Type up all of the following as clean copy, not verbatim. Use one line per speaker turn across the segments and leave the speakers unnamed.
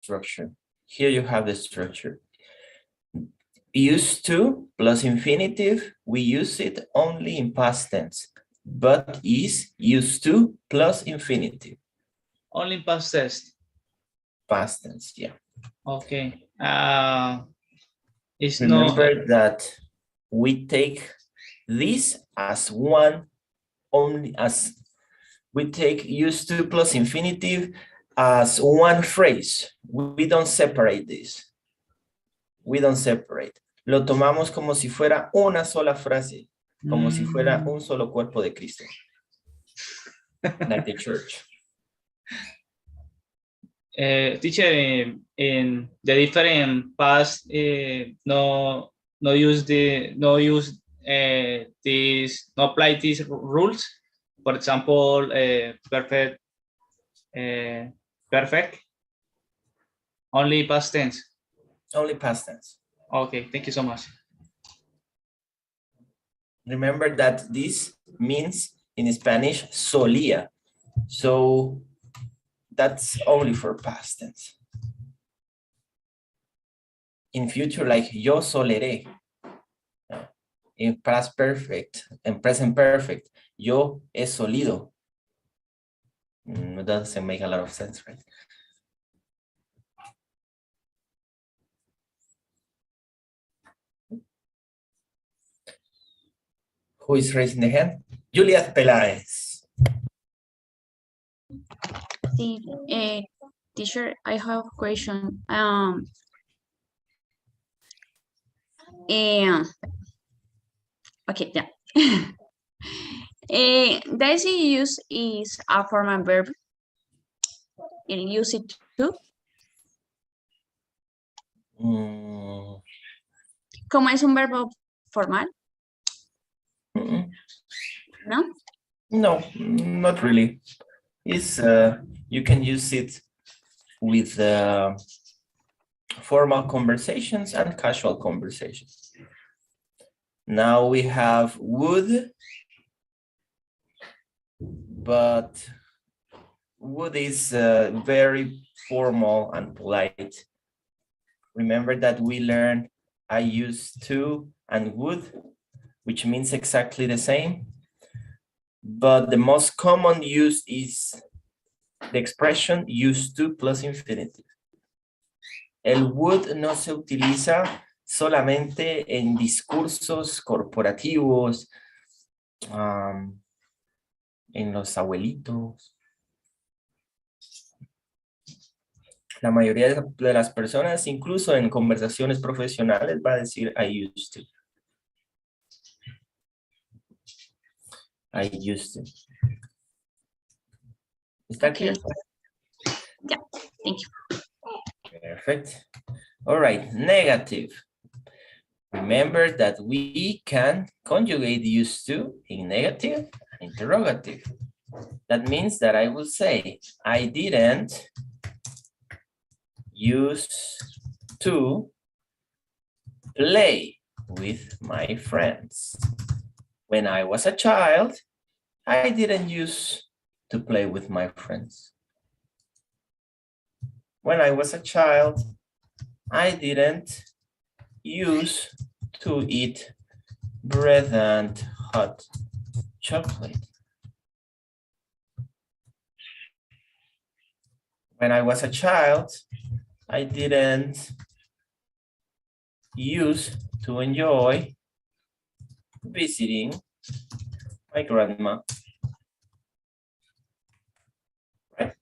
structure. Here you have the structure. Used to plus infinitive, we use it only in past tense, but is used to plus infinitive.
Only in past tense.
Past tense, yeah.
Okay. It's
Remember that we take this as one only, as we take used to plus infinitive as one phrase. We don't separate this. We don't separate. Lo tomamos como si fuera una sola frase, como si fuera un solo cuerpo de Cristo. Like the church.
Teacher, in the different past, no apply these rules. For example, perfect, only past tense.
Only past tense.
Okay, thank you so much.
Remember that this means in Spanish solía. So that's only for past tense. In future, like yo soleré. In past perfect and present perfect, yo he solido. It doesn't make a lot of sense, right? Who is raising the hand? Juliet Peláez.
Sí, teacher, I have a question. Okay, yeah. Does he use is a formal verb? And use it too? ¿Cómo es un verbo formal? No?
No, not really. It's you can use it with formal conversations and casual conversations. Now we have would, but would is very formal and polite. Remember that we learned I used to and would, which means exactly the same. But the most common use is the expression used to plus infinitive. El would no se utiliza solamente en discursos corporativos, en los abuelitos. La mayoría de las personas, incluso en conversaciones profesionales, va a decir I used to. I used to. ¿Está clear?
Yeah, thank you.
Perfect. All right, negative. Remember that we can conjugate used to in negative and interrogative. That means that I will say, I didn't use to play with my friends. When I was a child, I didn't use to play with my friends. When I was a child, I didn't use to eat bread and hot chocolate. When I was a child, I didn't use to enjoy visiting my grandma. Right?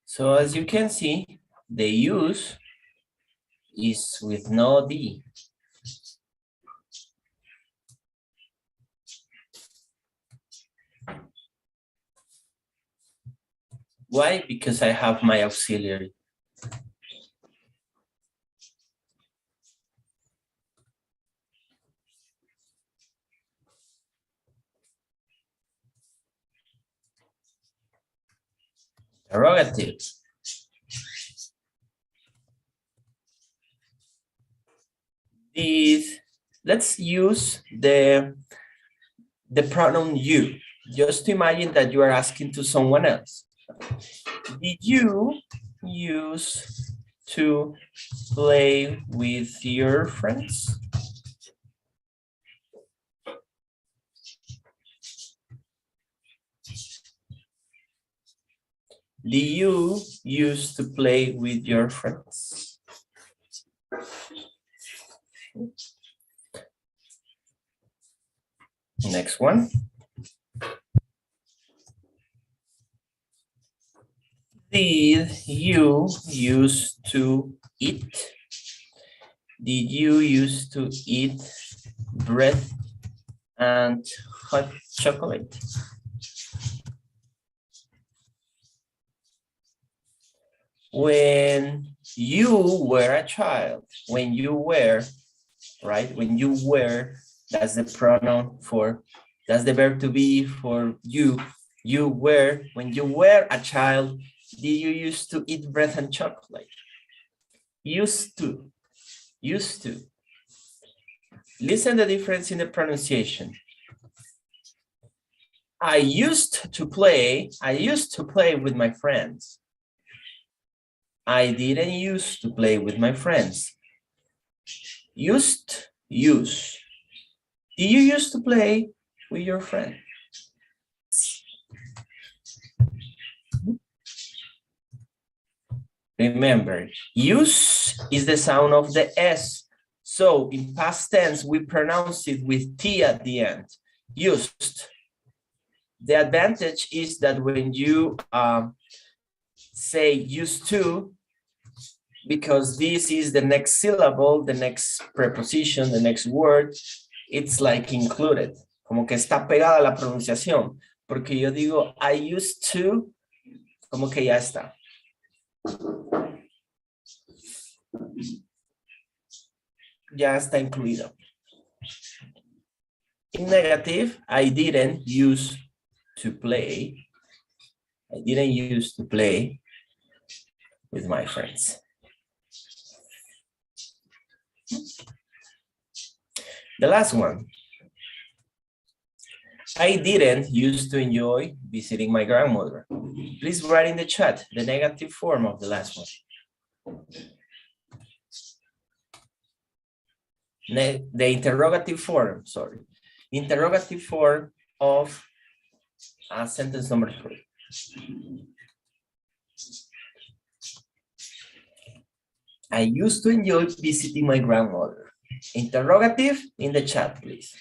So as you can see, the use is with no D. Why? Because I have my auxiliary. Interrogative. Let's use the pronoun you. Just imagine that you are asking to someone else. Did you use to play with your friends? Do you use to play with your friends? Next one. Did you used to eat? Did you used to eat bread and hot chocolate? When you were a child, when you were, right? When you were, that's the pronoun for, that's the verb to be for you. You were, when you were a child, did you used to eat bread and chocolate? Used to, used to. Listen the difference in the pronunciation. I used to play with my friends. I didn't used to play with my friends. Used, use. Do you used to play with your friend? Remember, use is the sound of the S. So in past tense, we pronounce it with T at the end. Used. The advantage is that when you say used to, because this is the next syllable, the next preposition, the next word, it's like included. Como que está pegada la pronunciación. Porque yo digo, I used to, como que ya está. Ya está incluido. In negative, I didn't use to play. I didn't use to play with my friends. The last one. I didn't used to enjoy visiting my grandmother. Please write in the chat the negative form of the last one. The interrogative form, sorry. Interrogative form of sentence number 3. I used to enjoy visiting my grandmother. Interrogative in the chat, please.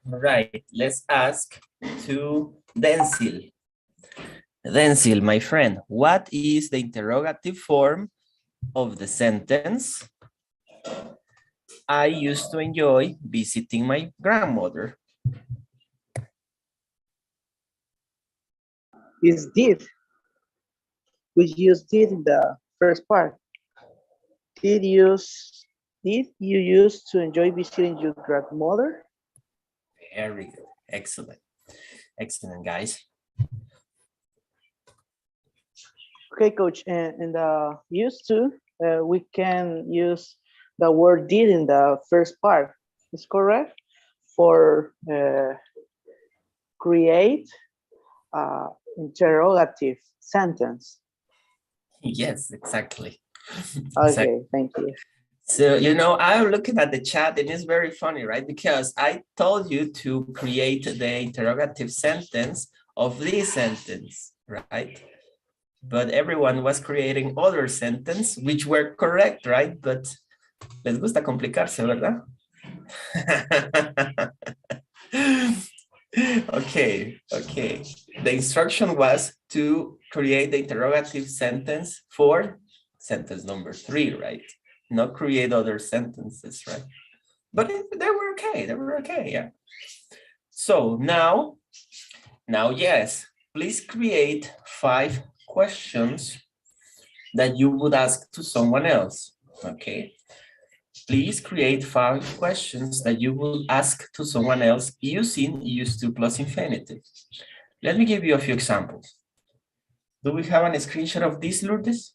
Right, let's ask to Denzil. Denzil, my friend, what is the interrogative form of the sentence? I used to enjoy visiting my grandmother.
Is did. We use did in the first part. Did you used to enjoy visiting your grandmother?
Very good, excellent. Excellent, guys.
Okay, coach, and used to, we can use the word did in the first part. Is correct? For create interrogative sentence.
Yes, exactly.
Okay, thank you.
So, you know, I'm looking at the chat and it's very funny, right? Because I told you to create the interrogative sentence of this sentence, right? But everyone was creating other sentence, which were correct, right? But les gusta complicarse, ¿verdad? Okay. The instruction was to create the interrogative sentence for sentence number 3, right? Not create other sentences, right? But they were okay, yeah. So now, yes, please create 5 questions that you would ask to someone else, okay? Please create 5 questions that you will ask to someone else using used to plus infinitive. Let me give you a few examples. Do we have a screenshot of this, Lourdes?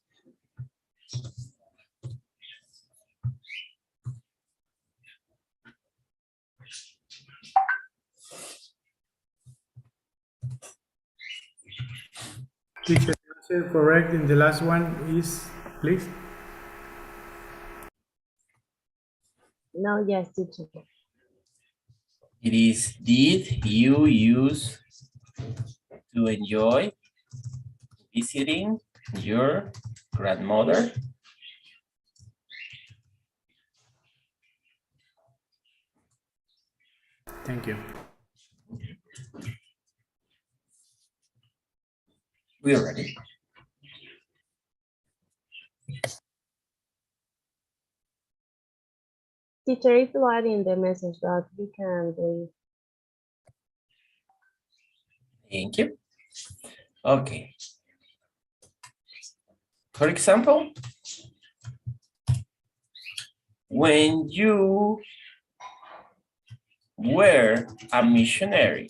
Teacher, the answer correct in the last one is, please.
No, yes, teacher.
It is, did you use to enjoy visiting your grandmother?
Thank you.
We are ready.
Teacher, if you are in the message box, you can leave.
Thank you. Okay. For example, when you were a missionary,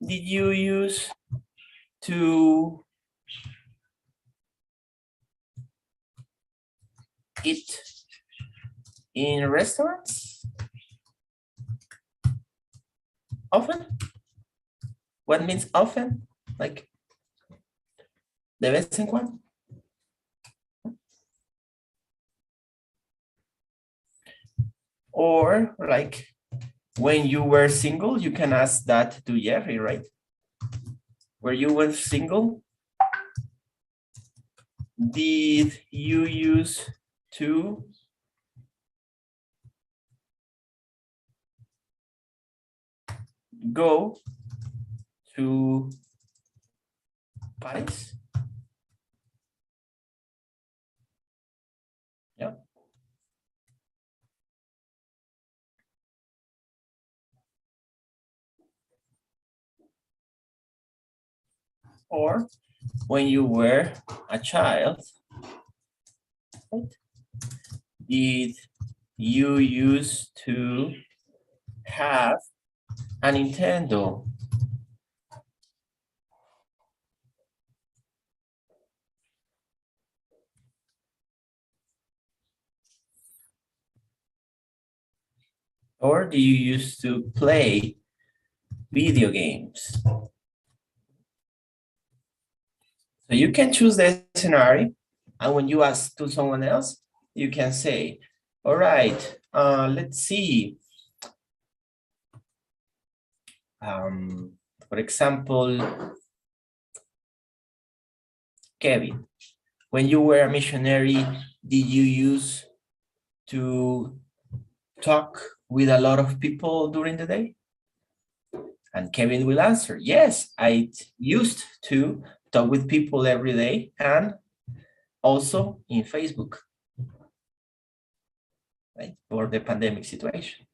did you use to eat in restaurants often? What means often? Like de vez en cuando? Or like when you were single, you can ask that to Jerry, right? Were you were single? Did you use to go to Paris? Yeah. Or when you were a child, right? Did you used to have a Nintendo? Or do you used to play video games? So you can choose the scenario, and when you ask to someone else, you can say, all right, let's see. For example, Kevin, when you were a missionary, did you use to talk with a lot of people during the day? And Kevin will answer, yes, I used to talk with people every day and also in Facebook, right, for the pandemic situation.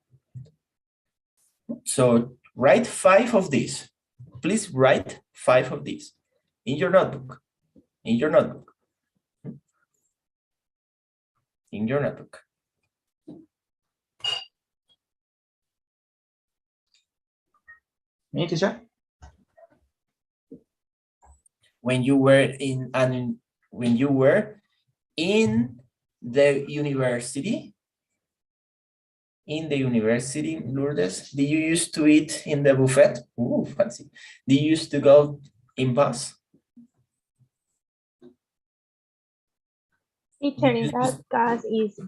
So write 5 of these. Please write 5 of these in your notebook, in your notebook, in your notebook.
Me, teacher?
When you were in the university, Lourdes, did you used to eat in the buffet? Ooh, fancy. Did you used to go in bus?
Teacher, in that case is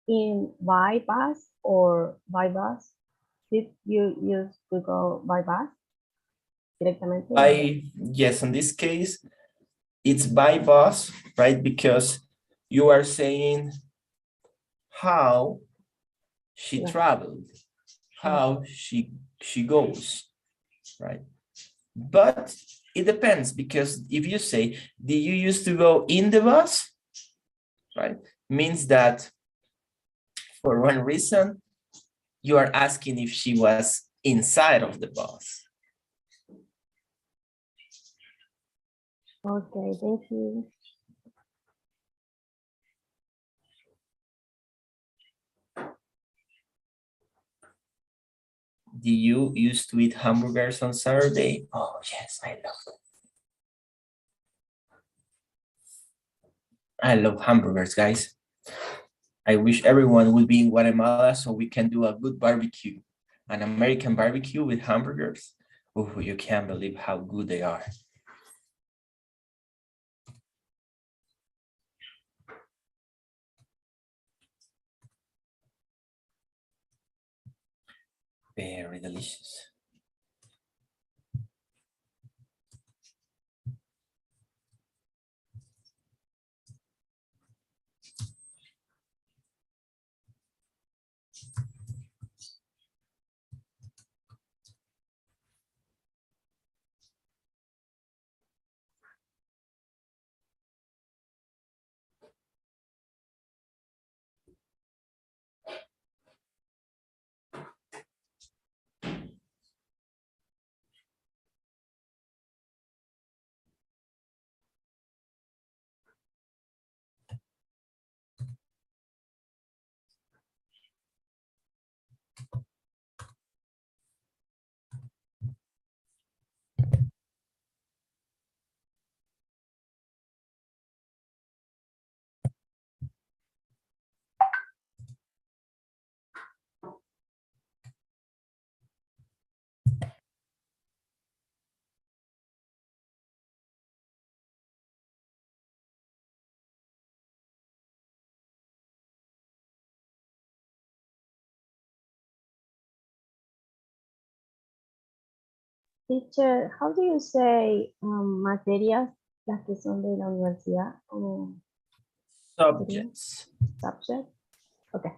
in by bus or by bus? Did you used to go by bus? Directamente?
Yes, in this case, it's by bus, right? Because you are saying how she
Yeah.
traveled, how she goes, right? But it depends, because if you say, did you used to go in the bus, right? Means that for one reason, you are asking if she was inside of the bus.
Okay, thank you.
Did you used to eat hamburgers on Saturday? Oh, yes, I love them. I love hamburgers, guys. I wish everyone would be in Guatemala so we can do a good barbecue, an American barbecue with hamburgers. Oh, you can't believe how good they are. Very delicious.
Teacher, how do you say materias las que son de la universidad?
Subjects.
Subject? Okay.